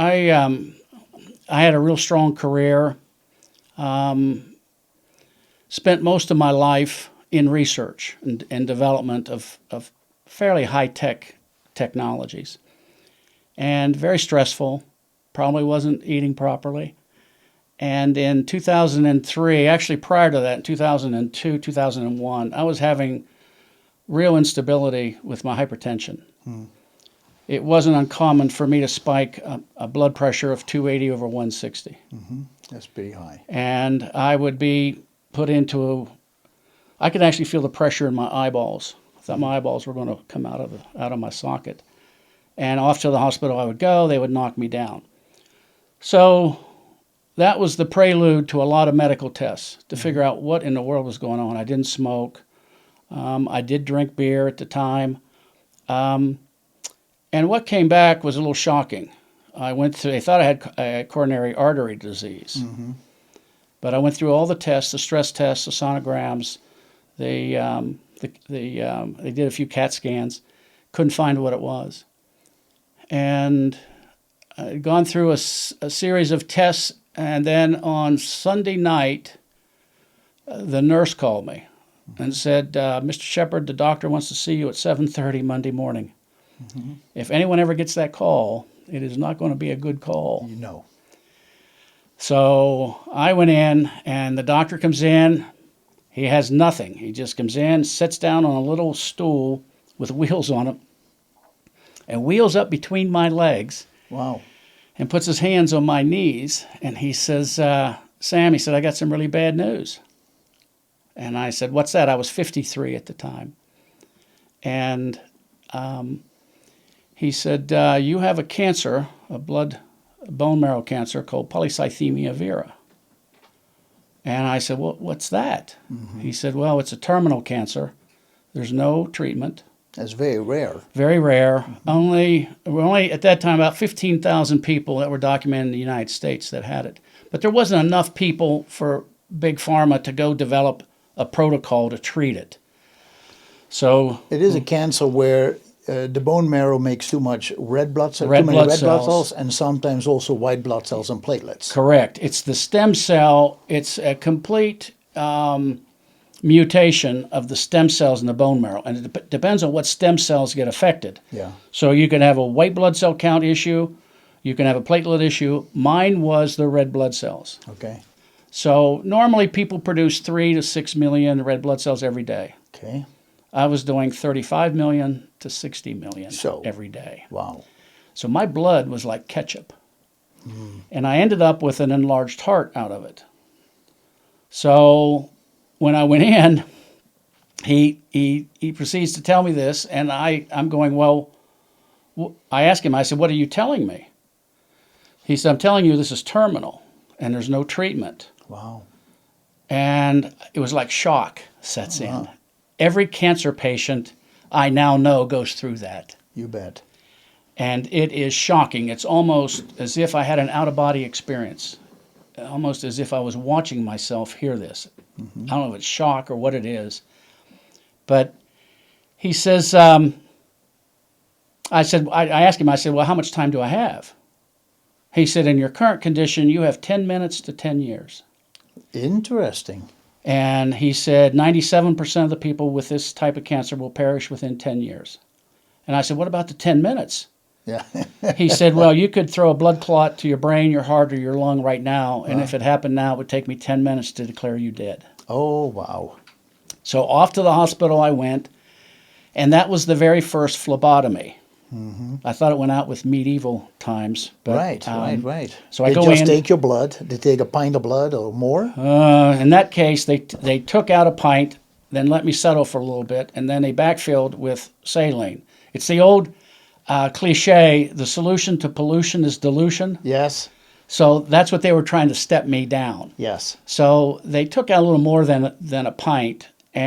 I had a real strong career. Spent most of my life in research and development of fairly high-tech technologies. And very stressful. Probably wasn't eating properly. And in 2003, actually prior to that, in 2002, 2001, I was having real instability with my hypertension. It wasn't uncommon for me to spike a blood pressure of 280 over 160. That's pretty high. And I would be put into I could actually feel the pressure in my eyeballs. I thought my eyeballs were going to come out of my socket. And off to the hospital I would go. They would knock me down. So that was the prelude to a lot of medical tests to figure out what in the world was going on. I didn't smoke. I did drink beer at the time. And what came back was a little shocking. They thought I had a coronary artery disease. But I went through all the tests, the stress tests, the sonograms. They did a few CAT scans. Couldn't find what it was. And I'd gone through a series of tests, and then on Sunday night, the nurse called me and said, Mr. Shepard, the doctor wants to see you at 7:30 Monday morning. If anyone ever gets that call, it is not going to be a good call. You know. So I went in, and the doctor comes in. He has nothing. He just comes in, sits down on a little stool with wheels on it, and wheels up between my legs. Wow. And puts his hands on my knees, and he says, Sam, he said, I got some really bad news. And I said, what's that? I was 53 at the time. And he said, you have a cancer, bone marrow cancer called polycythemia vera. And I said, well, what's that? He said, well, it's a terminal cancer. There's no treatment. That's very rare. Very rare. Only at that time about 15,000 people that were documented in the United States that had it. But there wasn't enough people for Big Pharma to go develop a protocol to treat it. So it is a cancer where the bone marrow makes too much red blood cells, red too many blood red blood cells. cells, and sometimes also white blood cells and platelets. Correct. It's the stem cell. It's a complete mutation of the stem cells in the bone marrow, and it depends on what stem cells get affected. Yeah. So you can have a white blood cell count issue, you can have a platelet issue. Mine was the red blood cells. Okay. So normally people produce 3 to 6 million red blood cells every day. Okay. I was doing 35 million to 60 million every day. Wow. So my blood was like ketchup. And I ended up with an enlarged heart out of it. So when I went in, he proceeds to tell me this, and I'm going, well, I asked him, I said, what are you telling me? He said, I'm telling you this is terminal, and there's no treatment. Wow. And it was like shock sets in. Every cancer patient I now know goes through that. You bet. And it is shocking. It's almost as if I had an out-of-body experience, almost as if I was watching myself hear this. I don't know if it's shock or what it is. But he says, I asked him, I said, well, how much time do I have? He said, in your current condition, you have 10 minutes to 10 years. Interesting. And he said 97% of the people with this type of cancer will perish within 10 years. And I said, what about the 10 minutes? Yeah. He said, well, you could throw a blood clot to your brain, your heart, or your lung right now, and if it happened now, it would take me 10 minutes to declare you dead. Oh, wow. So off to the hospital I went, and that was the very first phlebotomy. I thought it went out with medieval times. But, right. So I they go just in. take your blood. They take a pint of blood or more? In that case, they took out a pint, then let me settle for a little bit, and then they backfilled with saline. It's the old cliche, the solution to pollution is dilution. Yes. So that's what they were trying to step me down. Yes. So they took out a little more than a pint,